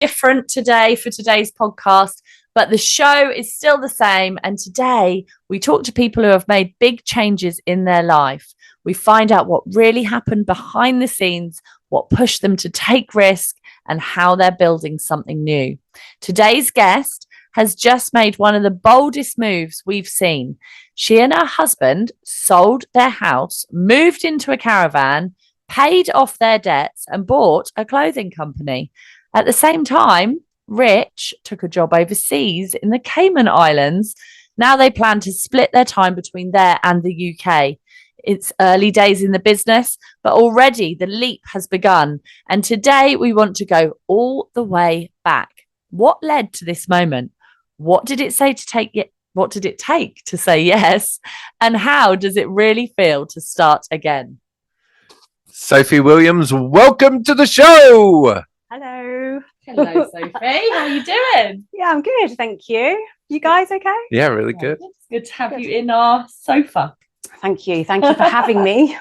different today for today's podcast, but the show is still the same. And today we talk to people who have made big changes in their life. We find out what really happened behind the scenes, what pushed them to take risk, and how they're building something new. Today's guest has just made one of the boldest moves we've seen. She and her husband sold their house, moved into a caravan, paid off their debts, and bought a clothing company. At the same time, Rich took a job overseas in the Cayman Islands. Now they plan to split their time between there and the UK. It's early days in the business, but already the leap has begun. And today we want to go all the way back. What led to this moment? What did it say to take it? What did it take to say yes? And how does it really feel to start again? Sophie Williams, welcome to the show. Hello. Hello, Sophie. How are you doing? Yeah, I'm good. Thank you. You guys okay? Yeah, really good. It's good to have you in our sofa. Thank you. Thank you for having me.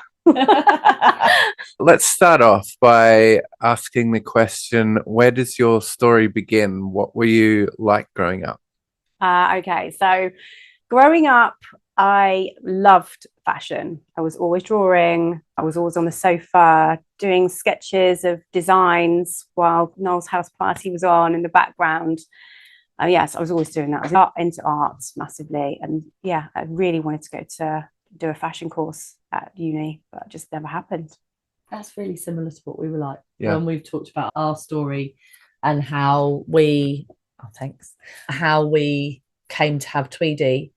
Let's start off by asking the question, where does your story begin? What were you like growing up? Okay, so growing up, I loved fashion. I was always drawing. I was always on the sofa doing sketches of designs while Noel's house party was on in the background. Yes, I was always doing that. I was into art massively. And yeah, I really wanted to go to do a fashion course at uni, but it just never happened. That's really similar to what we were like when we've talked about our story and how we, how we came to have Tweedy.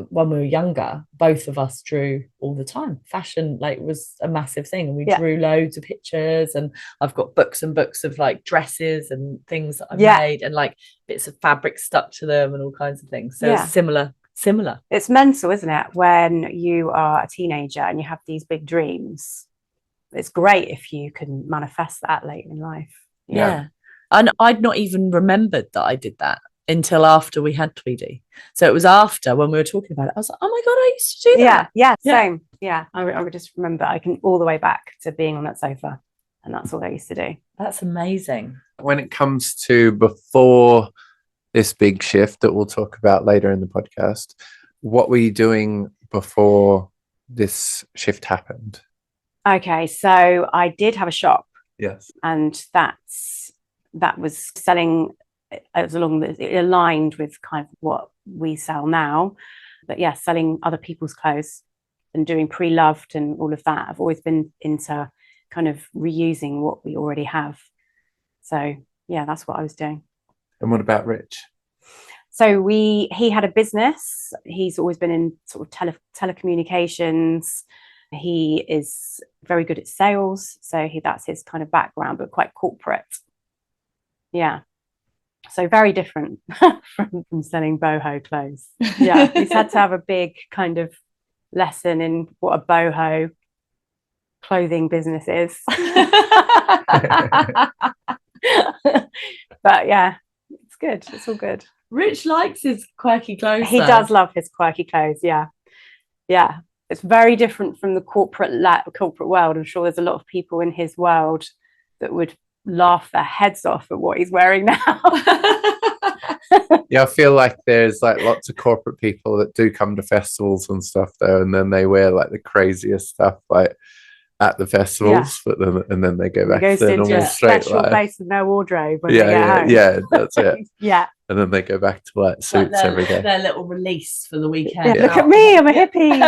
When we were younger, both of us drew all the time. Fashion was a massive thing, and we drew loads of pictures, and I've got books and books of dresses and things that I've made, and bits of fabric stuck to them and all kinds of things. So it's similar. It's mental, isn't it, when you are a teenager and you have these big dreams. It's great if you can manifest that late in life. Yeah. And I'd not even remembered that I did that until after we had Tweedy. So it was after, when we were talking about it, I was like, oh my God, I used to do that. Yeah, same. Yeah, I would just remember, I can all the way back to being on that sofa, and that's all I used to do. That's amazing. When it comes to before this big shift that we'll talk about later in the podcast, what were you doing before this shift happened? Okay, so I did have a shop. Yes. And that was selling, it aligned with kind of what we sell now. But yeah, selling other people's clothes and doing pre-loved and all of that. I've always been into kind of reusing what we already have. So yeah, that's what I was doing. And what about Rich? So he had a business. He's always been in sort of telecommunications. He is very good at sales. So that's his kind of background, but quite corporate. Yeah. So very different from selling boho clothes. Yeah. He's had to have a big kind of lesson in what a boho clothing business is. But yeah, it's good. It's all good. Rich likes his quirky clothes. He does love his quirky clothes. Yeah. Yeah. It's very different from the corporate world. I'm sure there's a lot of people in his world that would laugh their heads off at what he's wearing now. Yeah, I feel like there's lots of corporate people that do come to festivals and stuff though, and then they wear the craziest stuff at the festivals, but then they go back to their normal straight life. Place with no wardrobe when they get home. Yeah, that's it. Yeah. And then they go back to suits every day. Their little release for the weekend. Yeah, look at me, I'm a hippie.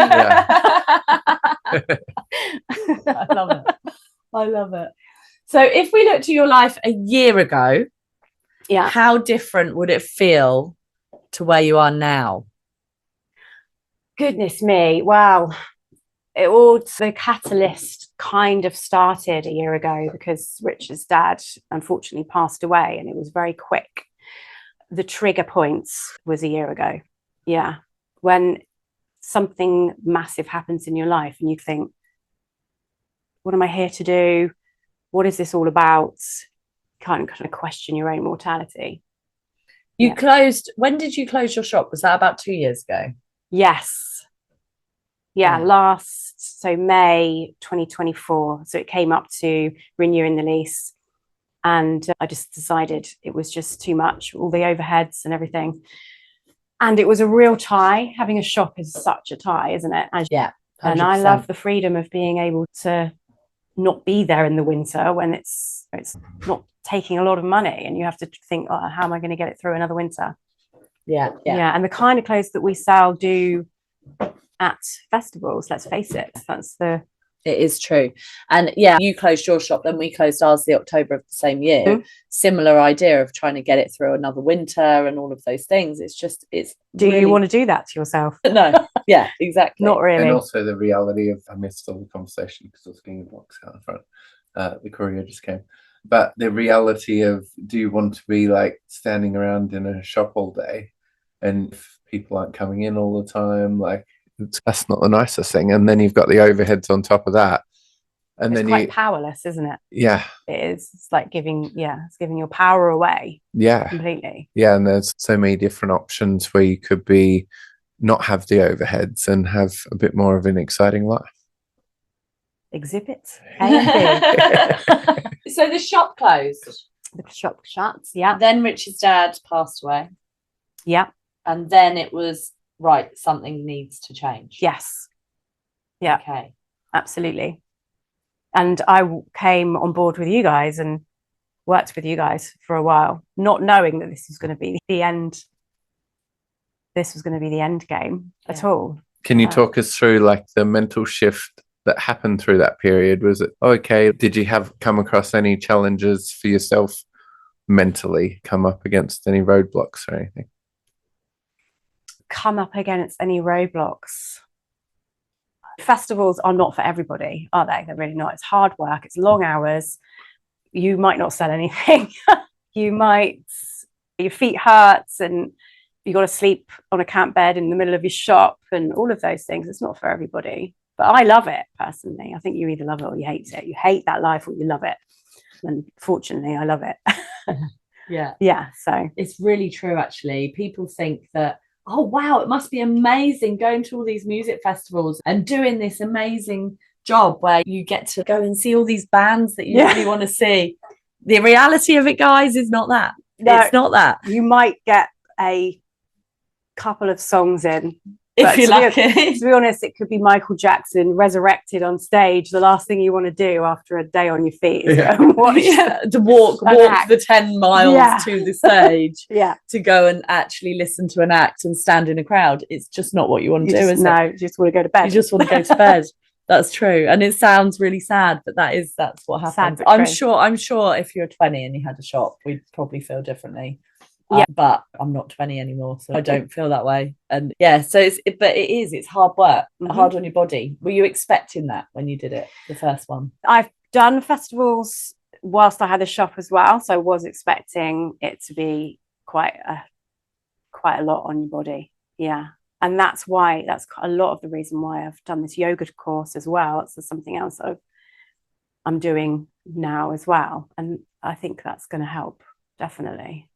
I love it. So if we looked at your life a year ago, how different would it feel to where you are now? Goodness me. Wow. The catalyst kind of started a year ago because Richard's dad unfortunately passed away, and it was very quick. The trigger points was a year ago. Yeah. When something massive happens in your life and you think, what am I here to do? What is this all about? Kind of question your own mortality. When did you close your shop? Was that about 2 years ago? Yes. Yeah, so May 2024. So it came up to renewing the lease. And I just decided it was just too much, all the overheads and everything. And it was a real tie. Having a shop is such a tie, isn't it? Yeah. 100%. And I love the freedom of being able to not be there in the winter when it's not taking a lot of money and you have to think, oh, how am I going to get it through another winter? Yeah. And the kind of clothes that we sell do at festivals, let's face it, it is true. And yeah, you closed your shop, then we closed ours the October of the same year. Mm-hmm. Similar idea of trying to get it through another winter and all of those things. Do you want to do that to yourself? No. Yeah, exactly. Not really. And also the reality of, I missed all the conversation because I was getting a box out in front. The courier just came. But the reality of, do you want to be like standing around in a shop all day and if people aren't coming in all the time, like that's not the nicest thing. And then you've got the overheads on top of that. And it's then quite powerless, isn't it? Yeah. It is. It's like giving your power away. Yeah. Completely. Yeah. And there's so many different options where you could be not have the overheads and have a bit more of an exciting life. Exhibits A and B. So the shop closed. The shop shuts. Yeah. Then Richard's dad passed away. Yeah. And then it was right. Something needs to change. Yes. Yeah. Okay. Absolutely. And I came on board with you guys and worked with you guys for a while, not knowing that this was going to be the end. This was going to be the end game at all. Can you talk us through like the mental shift that happened through that period? Was it okay? Did you come across any challenges for yourself mentally? Come up against any roadblocks or anything? Come up against any roadblocks? Festivals are not for everybody, are they? They're really not. It's hard work. It's long hours. You might not sell anything. Your feet hurts and you got to sleep on a camp bed in the middle of your shop and all of those things. It's not for everybody. But I love it personally. I think you either love it or you hate it. You hate that life or you love it. And fortunately, I love it. Yeah. So it's really true, actually. People think that, oh, wow, it must be amazing going to all these music festivals and doing this amazing job where you get to go and see all these bands that you really want to see. The reality of it, guys, is not that. No, it's not that. You might get a couple of songs in. If you're lucky. To be honest, it could be Michael Jackson resurrected on stage. The last thing you want to do after a day on your feet is to walk the 10 miles to the stage to go and actually listen to an act and stand in a crowd. It's just not what you want to do, is it? No, you just want to go to bed. You just want to go to bed. That's true. And it sounds really sad, but that's what happens. I'm sure if you're 20 and you had a shop, we'd probably feel differently. But I'm not 20 anymore, so I don't feel that way. And so it's hard work, hard on your body. Were you expecting that when you did it, the first one? I've done festivals whilst I had a shop as well, so I was expecting it to be quite a lot on your body. Yeah. And that's a lot of the reason why I've done this yoga course as well. It's something else I'm doing now as well. And I think that's going to help, definitely.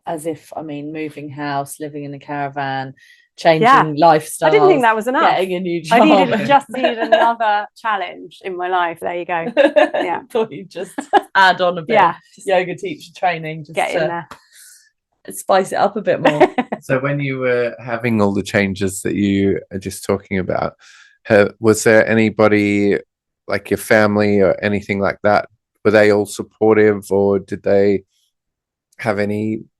Moving house, living in a caravan, changing lifestyle. I didn't think that was enough. Getting a new job. I needed another challenge in my life. There you go. Yeah. Thought you'd just add on a bit. Yoga teacher training. Just get in there. Spice it up a bit more. So when you were having all the changes that you are just talking about, was there anybody like your family or anything like that? Were they all supportive, or did they have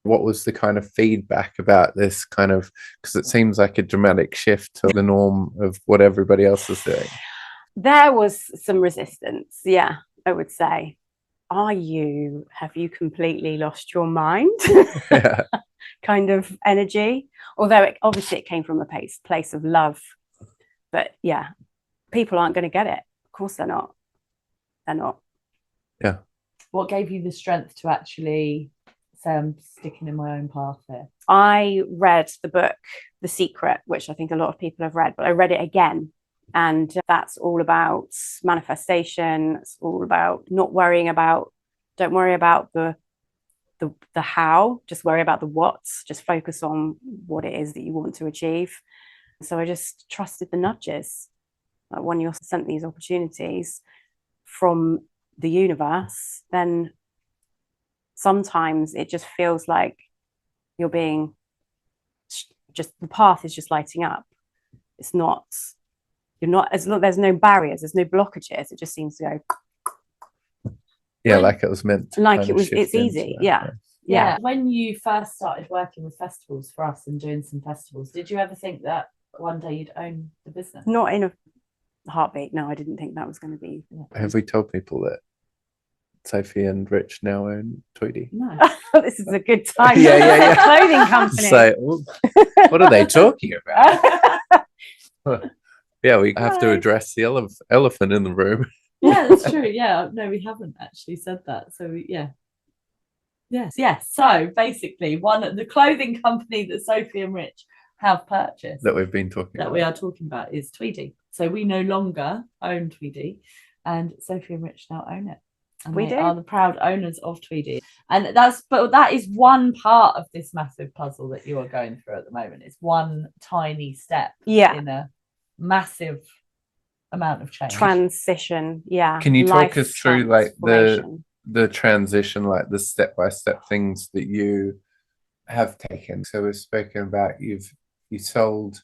what was the kind of feedback about this kind of, because it seems like a dramatic shift to the norm of what everybody else is doing? There was some resistance, I would say. Have you completely lost your mind? Kind of energy. Although it came from a place of love. But people aren't going to get it. Of course they're not. Yeah. What gave you the strength to actually say, I'm sticking in my own path here? I read the book The Secret, which I think a lot of people have read, but I read it again. And that's all about manifestation. It's all about don't worry about the how, just worry about the what. Just focus on what it is that you want to achieve. So I just trusted the nudges. When you're sent these opportunities from the universe, then sometimes it just feels like you're being just, the path is just lighting up. It's not, you're not, there's no barriers, there's no blockages. It just seems to go. Yeah, like it was meant to. Like it's easy. Yeah. When you first started working with festivals for us and doing some festivals, did you ever think that one day you'd own the business? Not in a heartbeat. No, I didn't think that was going to be. Have we told people that Sophie and Rich now own Tweedy? No. This is a good time. Yeah. Clothing company. So, what are they talking about? Yeah, we have to address the elephant in the room. Yeah, that's true. Yeah, no, we haven't actually said that. So yes. So basically, the clothing company that Sophie and Rich have purchased That we've been talking about. we are talking about is Tweedy. So we no longer own Tweedy, and Sophie and Rich now own it. And We are the proud owners of Tweedy. And that is one part of this massive puzzle that you are going through at the moment. It's one tiny step in a massive amount of change. Transition. Yeah. Can you talk us through like the transition, like the step-by-step things that you have taken? So we've spoken about you sold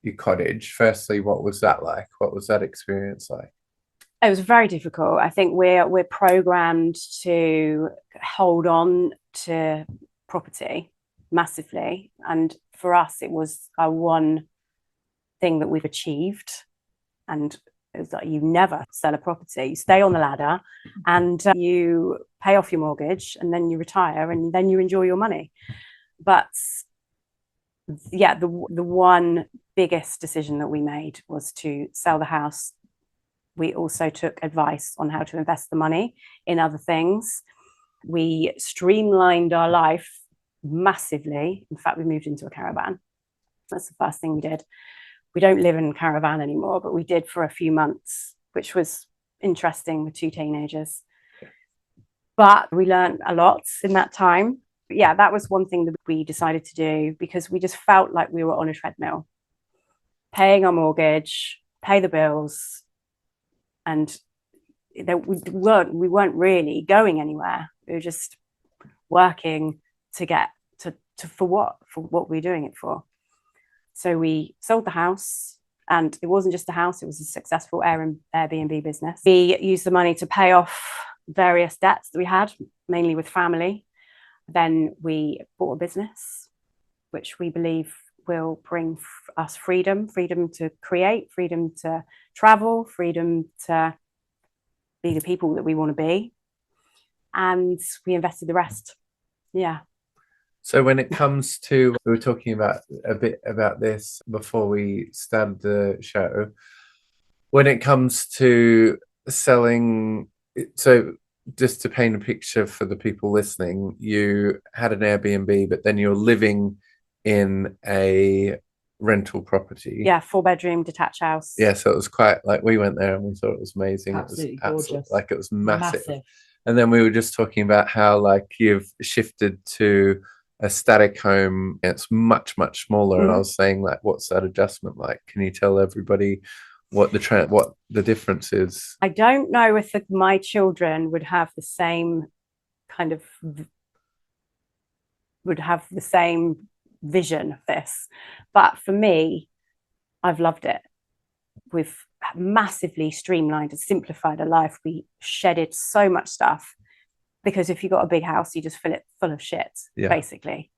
your cottage. Firstly, what was that like? What was that experience like? It was very difficult. I think we're programmed to hold on to property massively, and for us it was our one thing that we've achieved. And it was like, you never sell a property, you stay on the ladder and you pay off your mortgage and then you retire and then you enjoy your money. But yeah, the one biggest decision that we made was to sell the house. We also took advice on how to invest the money in other things. We streamlined our life massively. In fact, we moved into a caravan. That's the first thing we did. We don't live in a caravan anymore, but we did for a few months, which was interesting with 2 teenagers. But we learned a lot in that time. But yeah, that was one thing that we decided to do because we just felt like we were on a treadmill, paying our mortgage, pay the bills, and we weren't really going anywhere. We were just working to get for what we're doing it for. So we sold the house, and it wasn't just a house, it was a successful Airbnb business. We used the money to pay off various debts that we had, mainly with family. Then we bought a business, which we believe will bring us freedom to create, freedom to travel, freedom to be the people that we want to be. And we invested the rest. Yeah. So when it comes to, we were talking about a bit about this before we started the show. When it comes to selling, so just to paint a picture for the people listening, you had an Airbnb, but then you're living in a rental property. Yeah, 4-bedroom detached house. Yeah, so it was quite like, we went there and we thought it was amazing. Absolutely it was gorgeous. Like it was massive. And then we were just talking about how like you've shifted to a static home. It's much smaller. And I was saying, like, what's that adjustment like? Can you tell everybody what the difference is? I don't know if my children would have the same kind of vision of this, but for me, I've loved it. We've massively streamlined and simplified our life. We shedded so much stuff, because if you've got a big house, you just fill it full of shit, basically,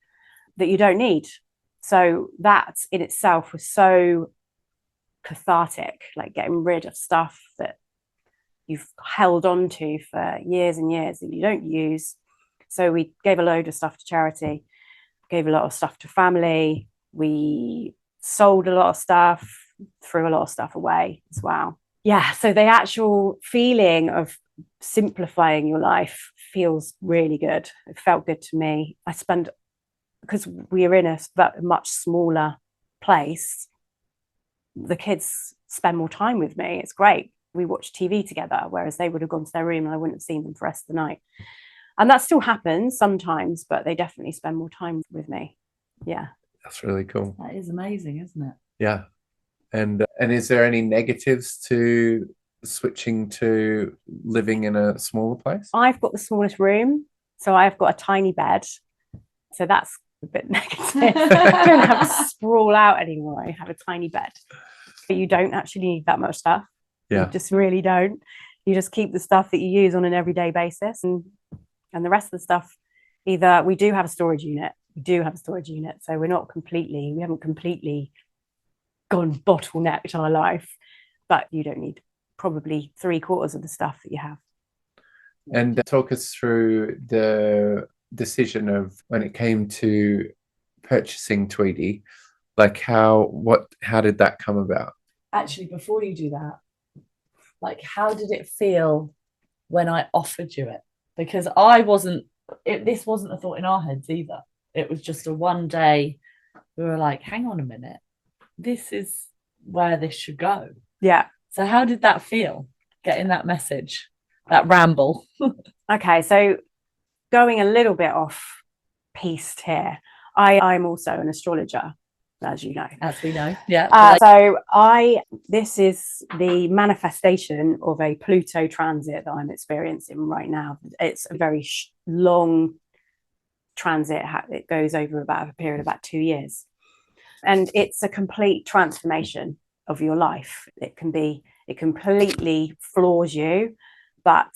that you don't need. So that in itself was so cathartic, like getting rid of stuff that you've held on to for years and years that you don't use. So we gave a load of stuff to charity, gave a lot of stuff to family. We sold a lot of stuff, threw a lot of stuff away as well. Yeah, so the actual feeling of simplifying your life feels really good. It felt good to me. Because we are in a much smaller place, the kids spend more time with me. It's great. We watch TV together, whereas they would have gone to their room and I wouldn't have seen them for the rest of the night. And that still happens sometimes, but they definitely spend more time with me. Yeah. That's really cool. That is amazing, isn't it? Yeah. And is there any negatives to switching to living in a smaller place? I've got the smallest room. So I've got a tiny bed. So that's a bit negative. I don't have to sprawl out anymore. I have a tiny bed. But you don't actually need that much stuff. Yeah. You just really don't. You just keep the stuff that you use on an everyday basis. And the rest of the stuff, either we do have a storage unit. So we haven't completely gone bottlenecked our life. But you don't need probably 3/4 of the stuff that you have. And talk us through the decision of when it came to purchasing Tweedy, like how did that come about? Actually, before you do that, like, how did it feel when I offered you it? Because this wasn't a thought in our heads either. It was just a one day, we were like, hang on a minute, this is where this should go. Yeah. So how did that feel, getting that message, that ramble? Okay, so going a little bit off piste here, I'm also an astrologer, as you know. As we know, yeah. This is the manifestation of a Pluto transit that I'm experiencing right now. It's a very long transit. It goes over about a period of about 2 years. And it's a complete transformation of your life. It completely floors you, but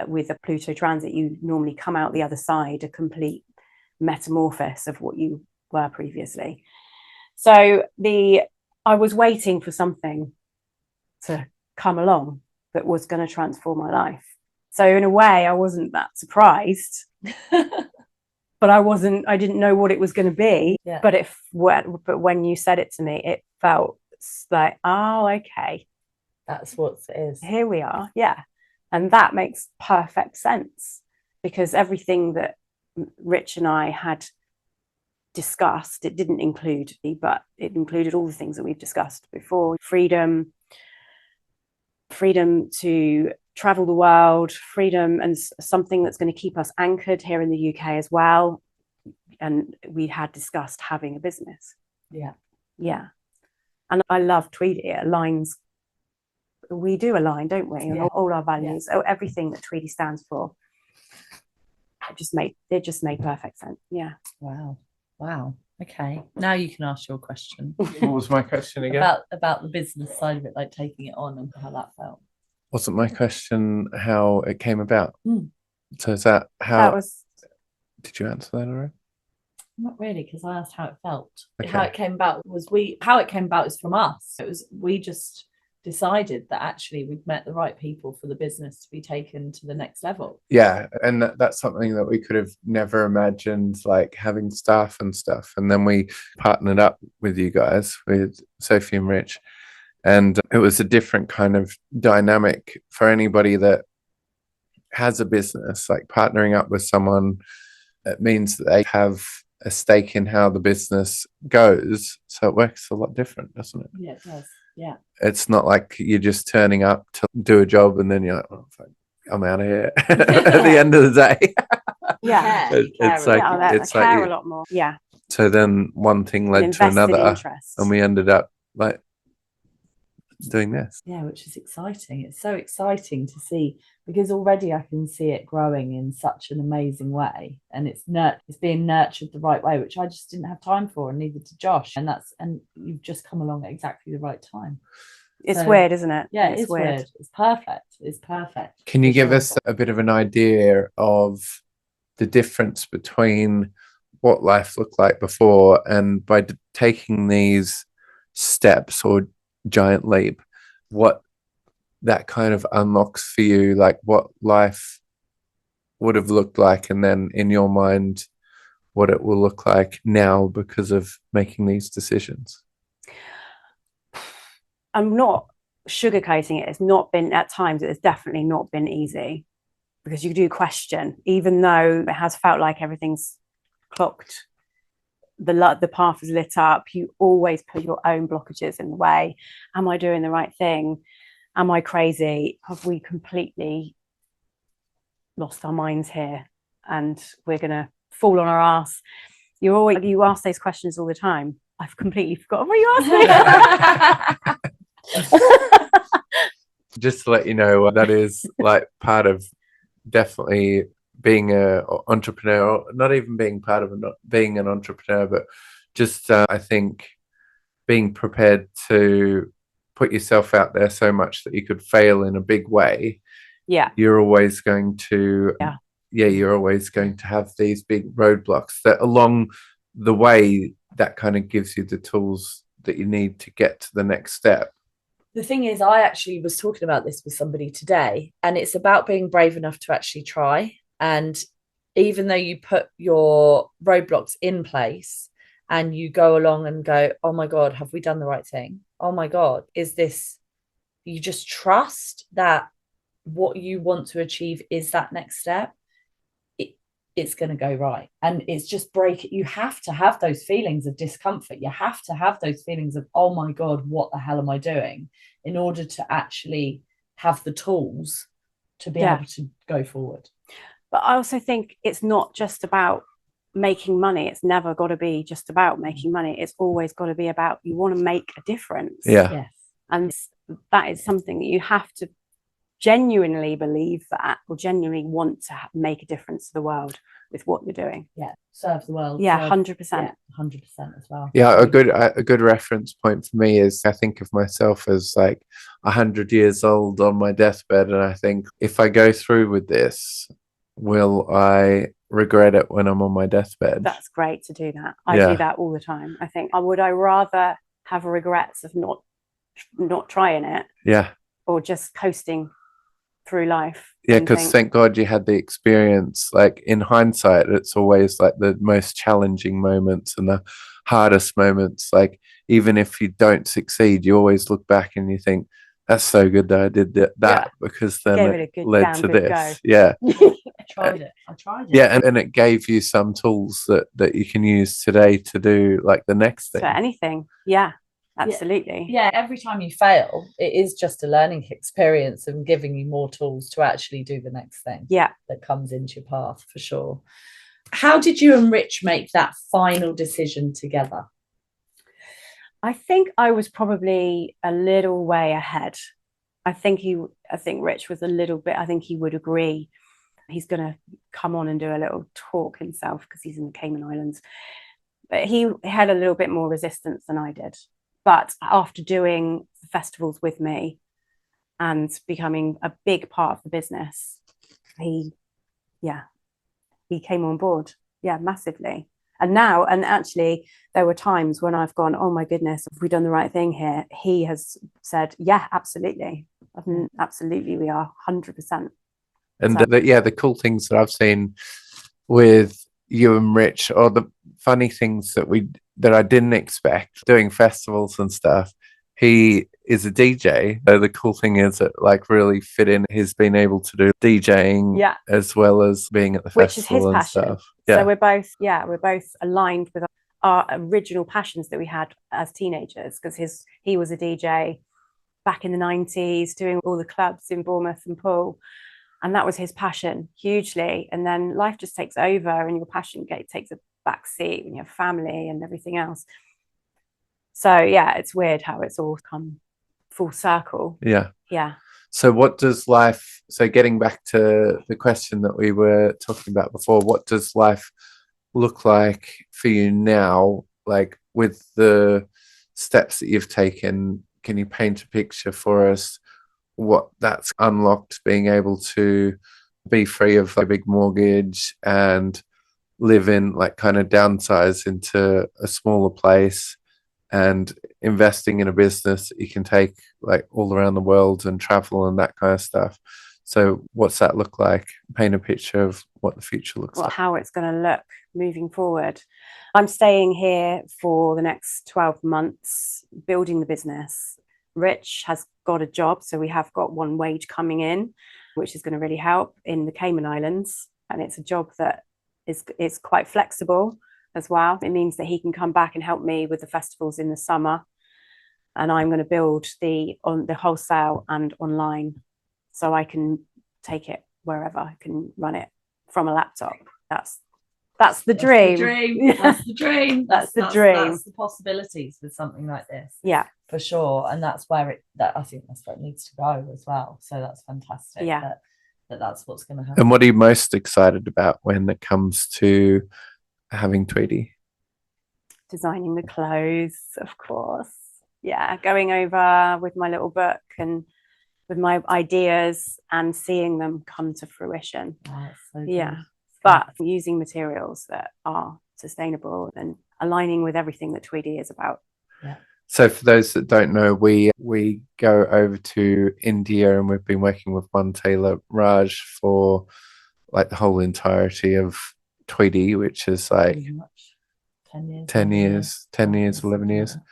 with a Pluto transit, you normally come out the other side a complete metamorphosis of what you were previously. So I was waiting for something to come along that was going to transform my life. So in a way, I wasn't that surprised, but I didn't know what it was going to be. Yeah. But when you said it to me, it felt like, oh, okay, that's what it is. Here we are. Yeah. And that makes perfect sense, because everything that Rich and I had discussed, it didn't include me, but it included all the things that we've discussed before. Freedom to travel the world, freedom, and something that's going to keep us anchored here in the UK as well. And we had discussed having a business. Yeah. Yeah. And I love Tweedy. It aligns. We do align, don't we? And all our values, everything that Tweedy stands for. It just made perfect sense. Yeah. Wow. Okay. Now you can ask your question. What was my question again? About the business side of it, like taking it on and how that felt. Wasn't my question how it came about? So is that how that was? Did you answer that already? Not really, because I asked how it felt. Okay. How it came about is from us. We just decided that actually we'd met the right people for the business to be taken to the next level. Yeah, and that's something that we could have never imagined, like having staff and stuff. And then we partnered up with you guys, with Sophie and Rich, and it was a different kind of dynamic for anybody that has a business. Like partnering up with someone, it means that they have a stake in how the business goes, so it works a lot different, doesn't it? Yeah, it does. Yeah. It's not like you're just turning up to do a job and then you're like, oh, fuck, I'm out of here at the end of the day. Yeah. It's like a lot more. Yeah. So then one thing led to another, and we ended up like doing this. Yeah, which is exciting. It's so exciting to see, because already I can see it growing in such an amazing way, and it's being nurtured the right way, which I just didn't have time for, and neither did Josh. And you've just come along at exactly the right time. It's weird, isn't it? Yeah, it's weird. It's perfect. Can you give us a bit of an idea of the difference between what life looked like before and by taking these steps or giant leap, what that kind of unlocks for you, like what life would have looked like, and then in your mind what it will look like now because of making these decisions? I'm not sugarcoating it. It's not been, at times it's definitely not been easy, because you do question, even though it has felt like everything's clocked, the path is lit up, you always put your own blockages in the way. Am I doing the right thing? Am I crazy? Have we completely lost our minds here and we're gonna fall on our ass? You ask those questions all the time. I've completely forgotten what you asked me. Just to let you know, that is like part of definitely being a entrepreneur, or not even being part of not being an entrepreneur, but just I think being prepared to put yourself out there so much that you could fail in a big way. Yeah. You're always going to you're always going to have these big roadblocks that along the way that kind of gives you the tools that you need to get to the next step. The thing is, I actually was talking about this with somebody today, and it's about being brave enough to actually try. And even though you put your roadblocks in place and you go along and go, oh my God, have we done the right thing? Oh my God, is this, you just trust that what you want to achieve is that next step. It's going to go right. And it's just you have to have those feelings of discomfort. You have to have those feelings of, oh my God, what the hell am I doing, in order to actually have the tools to be able to go forward. But I also think it's not just about making money. It's never got to be just about making money. It's always got to be about, you want to make a difference. Yes. And that is something that you have to genuinely believe that, or genuinely want to make a difference to the world with what you're doing. Serve the world. 100%. 100% as well. A good reference point for me is, I think of myself as like 100 years old on my deathbed, and I think, if I go through with this, will I regret it when I'm on my deathbed? That's great to do that. I do that all the time. I think, would I rather have regrets of not trying it, or just coasting through life? Because thank God you had the experience. Like, in hindsight, it's always like the most challenging moments and the hardest moments. Like, even if you don't succeed, you always look back and you think, that's so good that I did that because then it led to this. I tried it. And it gave you some tools that you can use today to do like the next thing. For anything. Absolutely. Every time you fail, it is just a learning experience and giving you more tools to actually do the next thing that comes into your path, for sure. How did you and Rich make that final decision together? I think I was probably a little way ahead. I think Rich was a little bit, I think he would agree. He's going to come on and do a little talk himself because he's in the Cayman Islands. But he had a little bit more resistance than I did. But after doing festivals with me and becoming a big part of the business, he came on board. Massively. And actually, there were times when I've gone, oh my goodness, have we done the right thing here? He has said, yeah, absolutely. Absolutely, we are 100%. And the cool things that I've seen with you and Rich, or the funny things that I didn't expect doing festivals and stuff. He is a DJ. So the cool thing is that like really fit in. He's been able to do DJing as well as being at the festival and passion. Stuff. So we're both aligned with our original passions that we had as teenagers, because he was a DJ back in the 90s doing all the clubs in Bournemouth and Poole. And that was his passion hugely. And then life just takes over and your passion takes a back seat when you have family and everything else. So it's weird how it's all come full circle. So what does life, so getting back to the question that we were talking about before, what does life look like for you now? Like, with the steps that you've taken, can you paint a picture for us what that's unlocked, being able to be free of a big mortgage and live in, like, kind of downsize into a smaller place, and investing in a business that you can take like all around the world and travel and that kind of stuff? So what's that look like? Paint a picture of what the future looks like. How it's going to look moving forward. I'm staying here for the next 12 months, building the business. Rich has got a job, so we have got one wage coming in, which is going to really help, in the Cayman Islands. And it's a job that is quite flexible as well. It means that he can come back and help me with the festivals in the summer. And I'm going to build the wholesale and online, so I can take it wherever. I can run it from a laptop. That's the dream. That's the dream. That's the dream. That's the possibilities with something like this. Yeah, for sure. And that's where I think that's where it needs to go as well. So that's fantastic. Yeah. that's what's going to happen. And what are you most excited about when it comes to having Tweedy? Designing the clothes, of course. Yeah, going over with my little book and with my ideas and seeing them come to fruition. Oh, that's so Yeah, good. but using materials that are sustainable and aligning with everything that Tweedy is about. Yeah. So for those that don't know, we go over to India and we've been working with one tailor, Raj, for like the whole entirety of Tweedy, which is like Pretty much 10 years. 10 years, 10 years, Something 11 years. like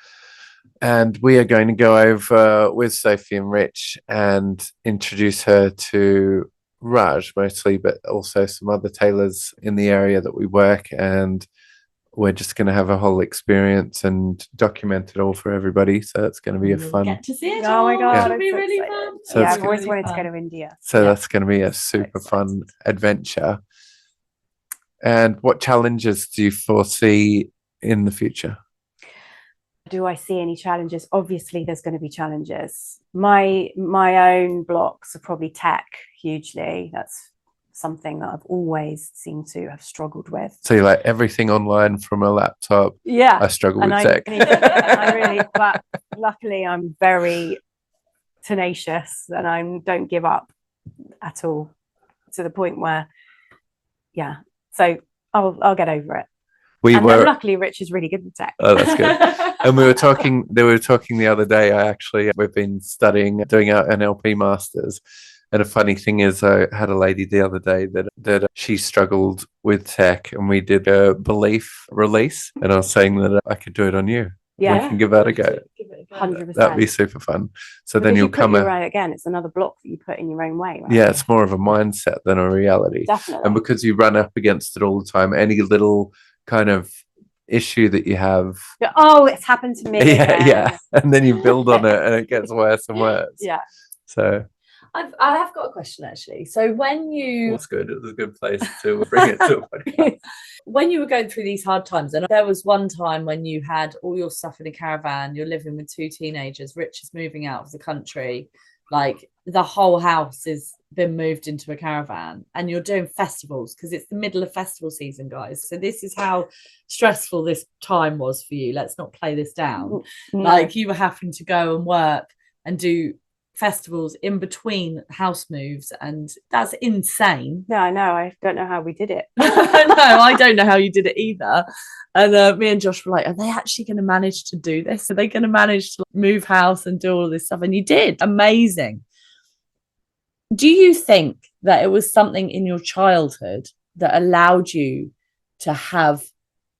And we are going to go over with Sophie and Rich and introduce her to Raj mostly, but also some other tailors in the area that we work. And we're just going to have a whole experience and document it all for everybody. So it's going to be a You'll fun. get to see it. Oh my God, It'll I'm be so really excited. fun. So Yeah, it's I've always wanted to go to India. So Yeah. that's going to be a super fun adventure. And what challenges do you foresee in the future? Do I see any challenges? Obviously, there's going to be challenges. My own blocks are probably tech hugely. That's something that I've always seemed to have struggled with. So you like everything online from a laptop. Yeah, I struggle with and tech. I really, but luckily I'm very tenacious and I don't give up at all, to the point where, yeah. So I'll get over it. And luckily Rich is really good with tech. Oh, that's good. And we were talking the other day. We've been studying, doing our NLP masters. And a funny thing is, I had a lady the other day that she struggled with tech, and we did a belief release. And I was saying that I could do it on you. Yeah, we can give that a go. 100%. That'd be super fun. So then Because you'll put come your own, again, it's another block that you put in your own way, right? Yeah, it's more of a mindset than a reality. Definitely. And because you run up against it all the time, any little kind of issue that you have, oh, it's happened to me. yeah, and then you build on it and it gets worse and worse. Yeah. So I have got a question actually. So when you was good. It was a good place to bring it to a podcast. When you were going through these hard times, and there was one time when you had all your stuff in a caravan, you're living with 2 teenagers, Rich is moving out of the country, like the whole house has been moved into a caravan, and you're doing festivals because it's the middle of festival season, guys. So this is how stressful this time was for you. Let's not play this down. No. Like you were having to go and work and do festivals in between house moves, and that's insane. Yeah, I know. I don't know how we did it. No, I don't know how you did it either. And me and Josh were like, are they actually going to manage to do this? Are they going to manage to move house and do all this stuff? And you did. Amazing. Do you think that it was something in your childhood that allowed you to have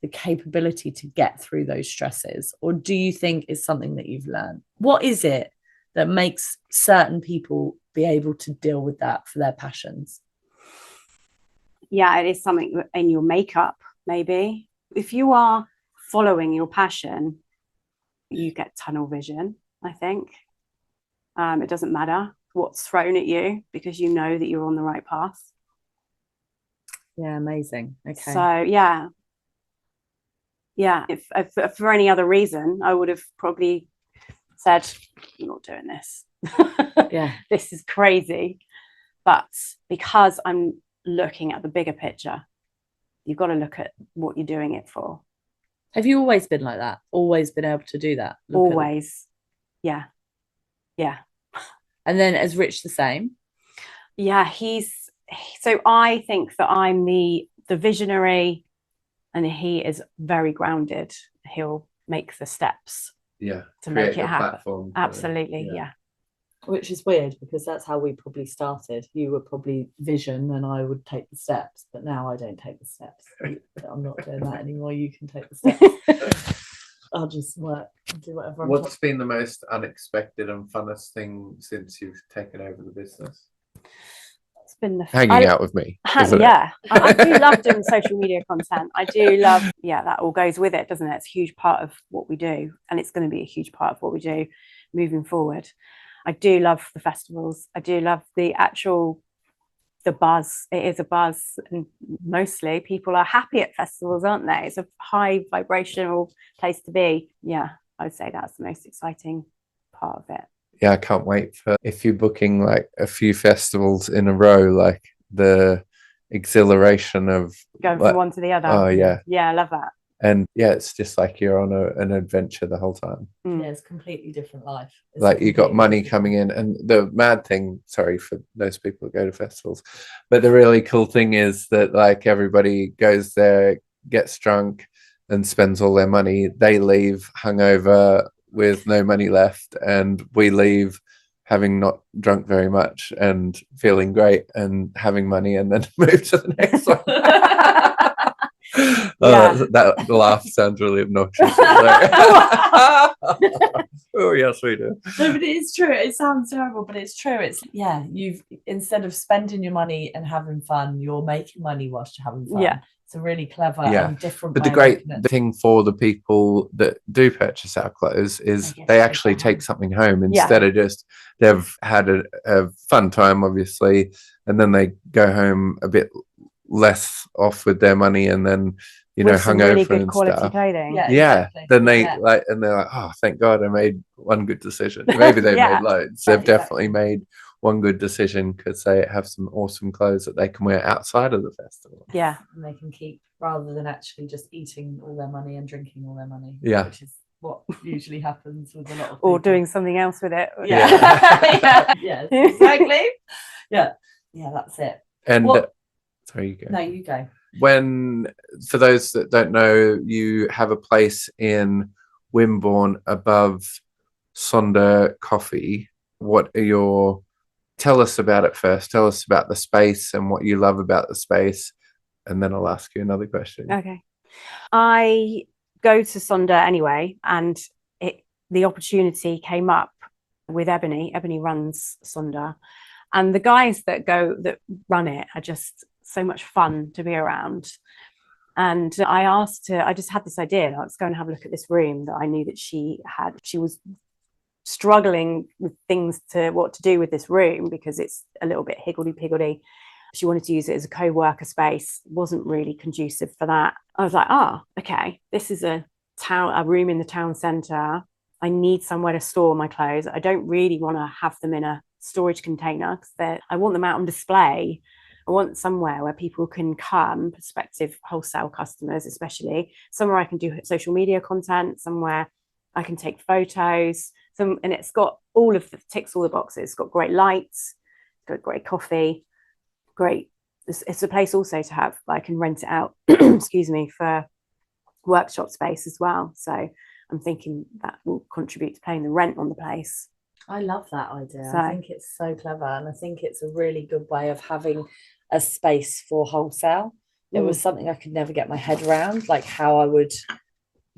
the capability to get through those stresses? Or do you think it's something that you've learned? What is it that makes certain people be able to deal with that for their passions? Yeah, it is something in your makeup, maybe. If you are following your passion, you get tunnel vision, I think. It doesn't matter what's thrown at you because you know that you're on the right path. Yeah, amazing. Okay. So, yeah. If for any other reason, I would have probably said, I'm not doing this. Yeah. This is crazy. But because I'm looking at the bigger picture, you've got to look at what you're doing it for. Have you always been like that? Always been able to do that? Always. Yeah. And then is Rich the same? Yeah, so I think that I'm the visionary and he is very grounded. He'll make the steps to make it happen. Absolutely, yeah. Which is weird because that's how we probably started. You were probably vision and I would take the steps, but now I don't take the steps. I'm not doing that anymore. You can take the steps. I'll just work and do whatever. What's been the most unexpected and funnest thing since you've taken over the business? It's been hanging out with me. Yeah, I do love doing social media content. I do love, that all goes with it, doesn't it? It's a huge part of what we do, and it's going to be a huge part of what we do moving forward. I do love the festivals. I do love the buzz. It is a buzz, and mostly people are happy at festivals, aren't they? It's a high vibrational place to be. Yeah, I would say that's the most exciting part of it. yeah, I can't wait for if you're booking like a few festivals in a row, like the exhilaration of Going like, from one to the other. oh yeah, Yeah, I love that. and yeah, it's just like you're on an adventure the whole time. Mm. Yeah, it's a completely different life. It's Like you got completely money different coming in, and the mad thing, sorry for those people that go to festivals, but the really cool thing is that like everybody goes there, gets drunk and spends all their money. They leave hungover with no money left, and we leave having not drunk very much and feeling great and having money, and then move to the next one. Yeah. That laugh sounds really obnoxious. Oh yes, we do. No, but it is true. It sounds terrible, but it's true. It's you've instead of spending your money and having fun, you're making money whilst you're having fun. Yeah. It's a really clever Yeah. and different But way the great of looking at thing for the people that do purchase our clothes is they actually take something home instead of just they've had a fun time, obviously, and then they go home a bit less off with their money, and then With some hungover really good and quality stuff. clothing. Yeah, exactly. then they like, and they're like, oh, thank God I made one good decision. Maybe they Yeah. made loads. Yeah, They've definitely made one good decision because they have some awesome clothes that they can wear outside of the festival. Yeah. And they can keep rather than actually just eating all their money and drinking all their money. Yeah. Which is what usually happens with a lot of Or people. doing something else with it. Yeah. Yeah, exactly. Yeah. Yeah, that's it. And sorry, you go. No, you go. When, for those that don't know, you have a place in Wimborne above Sonder Coffee. What are your, tell us about it first. Tell us about the space and what you love about the space. And then I'll ask you another question. Okay. I go to Sonder anyway, and the opportunity came up with Ebony. Ebony runs Sonder, and the guys that run it are just so much fun to be around. And I just had this idea, let's go and have a look at this room that I knew that she was struggling with what to do with this room because it's a little bit higgledy-piggledy. She wanted to use it as a co-worker space, wasn't really conducive for that. I was like, okay, this is a room in the town centre. I need somewhere to store my clothes. I don't really want to have them in a storage container because I want them out on display. I want somewhere where people can come, prospective wholesale customers especially, somewhere I can do social media content, somewhere I can take photos. And it's got ticks all the boxes. It's got great lights, it's got great coffee, great. It's a place also to have, I can rent it out, excuse me, for workshop space as well. So I'm thinking that will contribute to paying the rent on the place. I love that idea. I think it's so clever, and I think it's a really good way of having a space for wholesale. It was something I could never get my head around, like how I would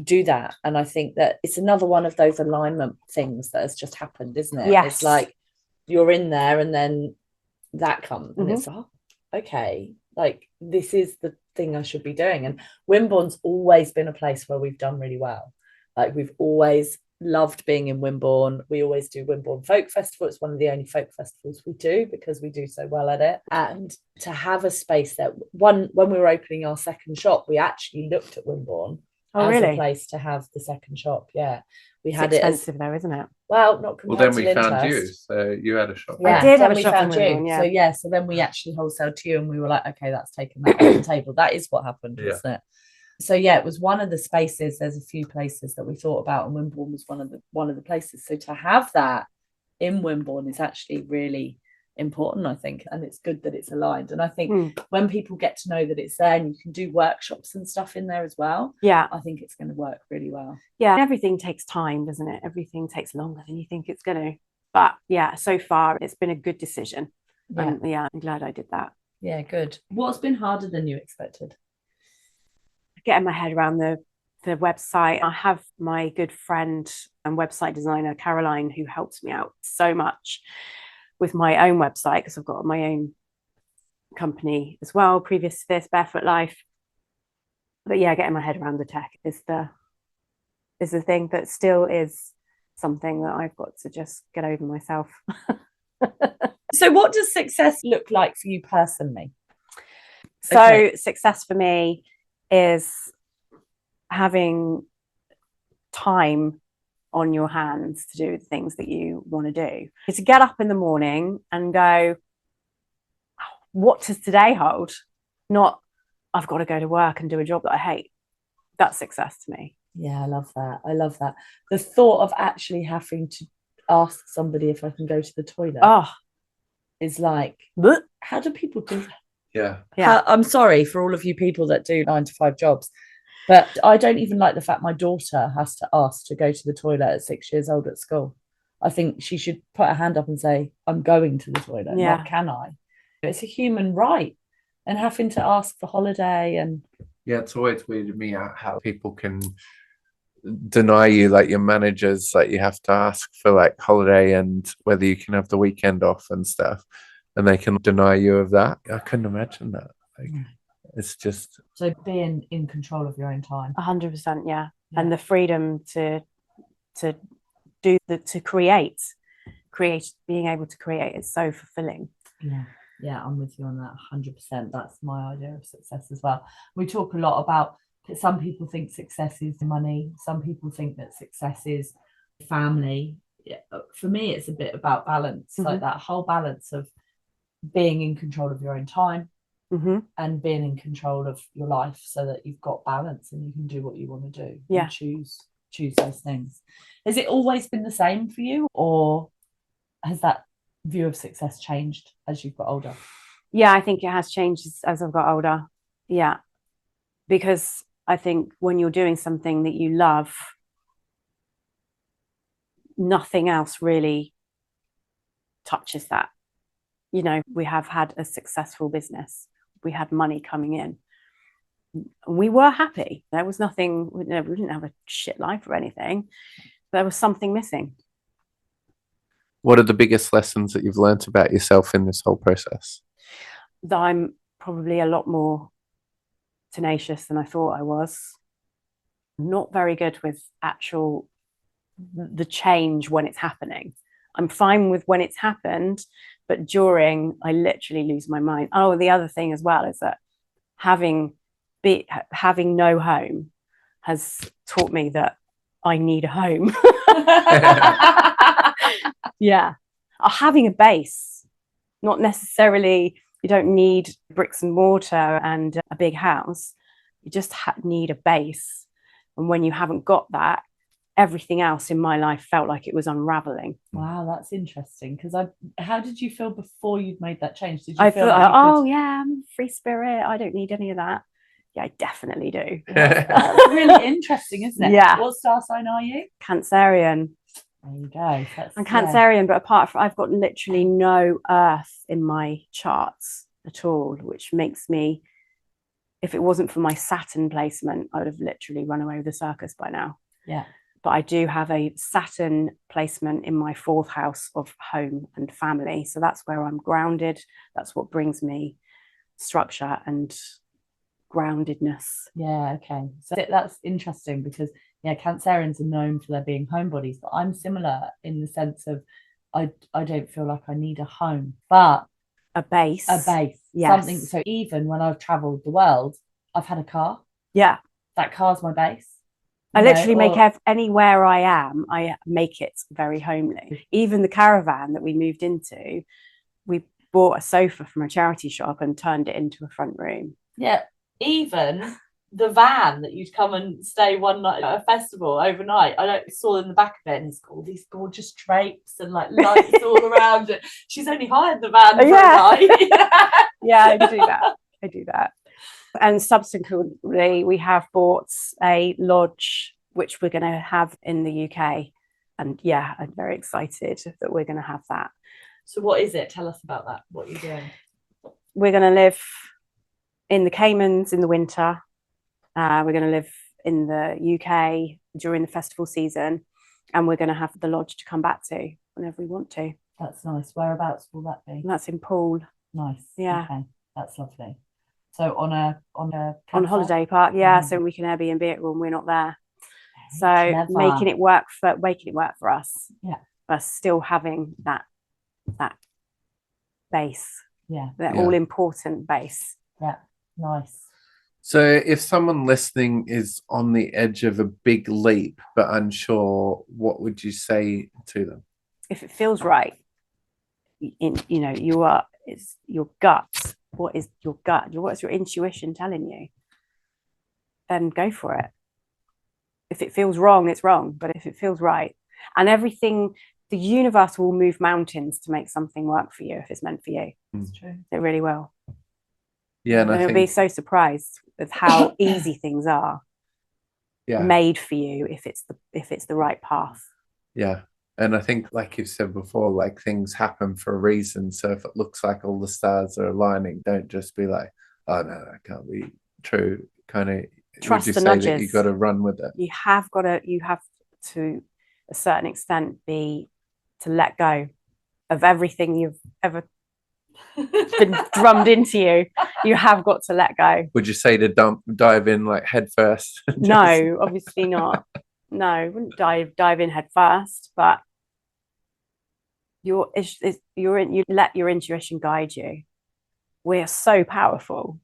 do that. And I think that it's another one of those alignment things that has just happened, isn't it? Yes. It's like you're in there and then that comes and it's okay, like this is the thing I should be doing. And Wimborne's always been a place where we've done really well. Like we've always loved being in Wimborne. We always do Wimborne Folk Festival. It's one of the only folk festivals we do because we do so well at it. And to have a space that when we were opening our second shop, we actually looked at Wimborne as a place to have the second shop. Yeah, we had expensive though, isn't it? Well, not compared then we found you, so you had a shop. Yeah, I did have a we shop found in Wimborne, you. So then we actually wholesaled to you, and we were like, okay, that's taken that off the table. That is what happened, wasn't it? So yeah, it was one of the spaces. There's a few places that we thought about, and Wimborne was one of the places. So to have that in Wimborne is actually really important, I think, and it's good that it's aligned. And I think when people get to know that it's there and you can do workshops and stuff in there as well, I think it's going to work really well. Yeah, everything takes time, doesn't it? Everything takes longer than you think it's going to. But yeah, so far it's been a good decision. And I'm glad I did that. Yeah, good. What's been harder than you expected? Getting my head around the website. I have my good friend and website designer Caroline, who helps me out so much with my own website because I've got my own company as well, previous to this, Barefoot Life. But yeah, getting my head around the tech is the thing that still is something that I've got to just get over myself. So what does success look like for you personally? So success for me is having time on your hands to do the things that you want to do. Is to get up in the morning and go, what does today hold? Not, I've got to go to work and do a job that I hate. That's success to me. Yeah, I love that. I love that. The thought of actually having to ask somebody if I can go to the toilet is like, how do people do that? Yeah. I'm sorry for all of you people that do 9-to-5 jobs, but I don't even like the fact my daughter has to ask to go to the toilet at 6 years old at school. I think she should put her hand up and say, I'm going to the toilet, not can I? It's a human right. And having to ask for holiday and... Yeah, it's always weirded me out how people can deny you, like your managers, like you have to ask for like holiday and whether you can have the weekend off and stuff, and they can deny you of that. I couldn't imagine that. Like, it's just... So being in control of your own time. 100%, yeah. And the freedom to create, being able to create is so fulfilling. Yeah, I'm with you on that 100%. That's my idea of success as well. We talk a lot about, some people think success is money. Some people think that success is family. For me, it's a bit about balance, like that whole balance of being in control of your own time and being in control of your life, so that you've got balance and you can do what you want to do. And choose those things. Has it always been the same for you, or has that view of success changed as you've got older? Yeah, I think it has changed as I've got older. Yeah, because I think when you're doing something that you love, nothing else really touches that. You know, we have had a successful business. We had money coming in. We were happy. There was nothing, we didn't have a shit life or anything. There was something missing. What are the biggest lessons that you've learned about yourself in this whole process? That I'm probably a lot more tenacious than I thought I was. Not very good with the change when it's happening. I'm fine with when it's happened, but during, I literally lose my mind. Oh, the other thing as well is that having no home has taught me that I need a home. Yeah, having a base, not necessarily, you don't need bricks and mortar and a big house. You just need a base. And when you haven't got that, everything else in my life felt like it was unraveling. Wow, that's interesting. Because how did you feel before you'd made that change? Did you I feel thought, like oh yeah, I'm a free spirit, I don't need any of that. Yeah, I definitely do. That's really interesting, isn't it? Yeah. What star sign are you? Cancerian. There you go. I'm Cancerian, but apart from, I've got literally no earth in my charts at all, which makes me, if it wasn't for my Saturn placement, I would have literally run away with the circus by now. Yeah. But I do have a Saturn placement in my 4th house of home and family. So that's where I'm grounded. That's what brings me structure and groundedness. Yeah, okay. So that's interesting because, yeah, Cancerians are known for their being homebodies, but I'm similar in the sense of I don't feel like I need a home, but a base. Yes. Something. So even when I've traveled the world, I've had a car. Yeah. That car's my base. I literally make anywhere I am, I make it very homely. Even the caravan that we moved into, we bought a sofa from a charity shop and turned it into a front room. Yeah, even the van that you'd come and stay one night at a festival overnight, I saw in the back of it, and it's got all these gorgeous drapes and like lights all around it. She's only hired the van for a night. Yeah, I do that. And subsequently, we have bought a lodge, which we're going to have in the UK. And yeah, I'm very excited that we're going to have that. So what is it? Tell us about that. What you're doing. We're going to live in the Caymans in the winter. We're going to live in the UK during the festival season. And we're going to have the lodge to come back to whenever we want to. That's nice. Whereabouts will that be? And that's in Poole. Nice. Yeah. Okay. That's lovely. So on a holiday park, yeah. So we can Airbnb it when we're not there. So making it work for us. Yeah. But still having that base. Yeah. That all important base. Yeah. Nice. So if someone listening is on the edge of a big leap but unsure, what would you say to them? If it feels right, it's your gut. What is your gut? What's your intuition telling you? Then go for it. If it feels wrong, it's wrong. But if it feels right, and everything, the universe will move mountains to make something work for you if it's meant for you. That's true. It really will. Yeah, and I you'll think be so surprised with how easy things are yeah, made for you if it's the right path. yeah. And I think, like you've said before, like things happen for a reason. So if it looks like all the stars are aligning, don't just be like, oh no, that can't be true. Kind of Trust would you the say nudges. that you got to run with it? You have to a certain extent to let go of everything you've ever been drummed into you. You have got to let go. Would you say to dive in like head first? No, obviously not. No, I wouldn't dive in head first, but you let your intuition guide you. We're so powerful,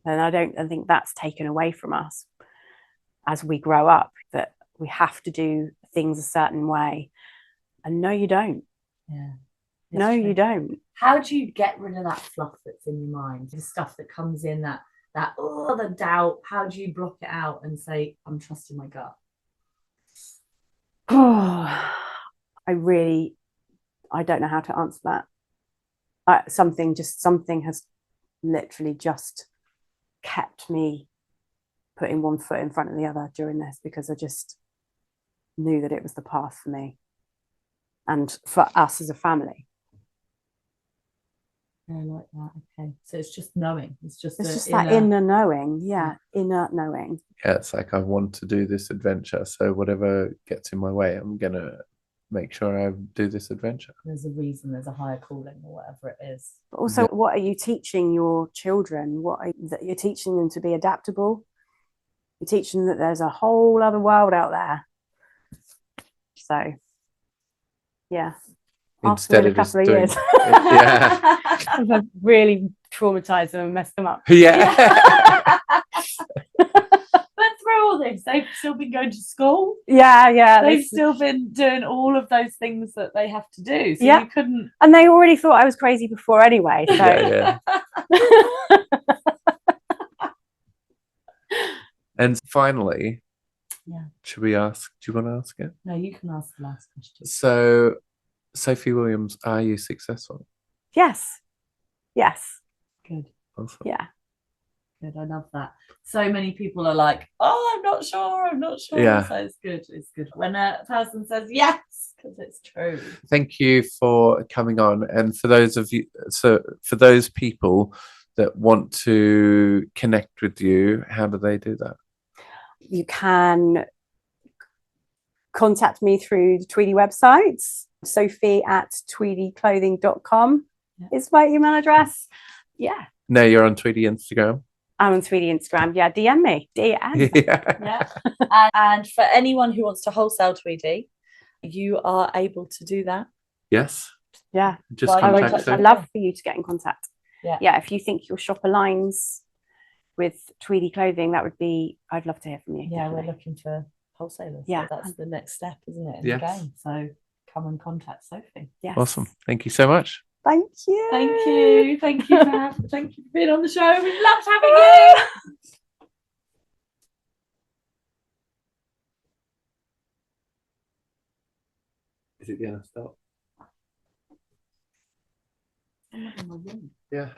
and I think that's taken away from us as we grow up, that we have to do things a certain way. And no, you don't. Yeah. No, true. you don't. How do you get rid of that fluff that's in your mind? The stuff that comes in, that the doubt. How do you block it out and say, I'm trusting my gut? Oh, I don't know how to answer that. Something has literally just kept me putting one foot in front of the other during this, because I just knew that it was the path for me and for us as a family. I like that. Okay, so it's just knowing. It's just that inner knowing. Yeah, inner knowing. Yeah, it's like I want to do this adventure, so whatever gets in my way, I'm gonna make sure I do this adventure. There's a reason. There's a higher calling, or whatever it is. But also, what are you teaching your children? That you're teaching them to be adaptable. You're teaching them that there's a whole other world out there. So, yeah. Instead of a couple of doing, years. yeah, I've really traumatized them and messed them up. yeah. But through all this, they've still been going to school. Yeah. They've still been doing all of those things that they have to do. So Yeah. you couldn't. And they already thought I was crazy before anyway. So. Yeah. And finally, should we ask? Do you want to ask it? No, you can ask the last question. So, Sophie Williams, are you successful? Yes. Good. Awesome. Yeah. Good. I love that. So many people are like, "Oh, I'm not sure. Yeah. So it's good when a person says yes, because it's true. Thank you for coming on, and for those of you, so for those people that want to connect with you, how do they do that? You can contact me through the Tweedy website. Sophie@tweedyclothing.com is my email address. Yeah. No, you're on Tweedy Instagram. I'm on Tweedy Instagram. Yeah, DM me. DM. Yeah. And for anyone who wants to wholesale Tweedy, you are able to do that. Yes. Yeah. Just contact I'd them. love for you to get in contact. Yeah. If you think your shop aligns with Tweedy clothing, I'd love to hear from you. Yeah, definitely. we're looking for wholesalers. Yeah. So that's the next step, isn't it? In Yes. the game. So come and contact Sophie. Yes. Awesome. Thank you so much. Thank you. Thank you for being on the show. We loved having you. Is it gonna stop? Yeah.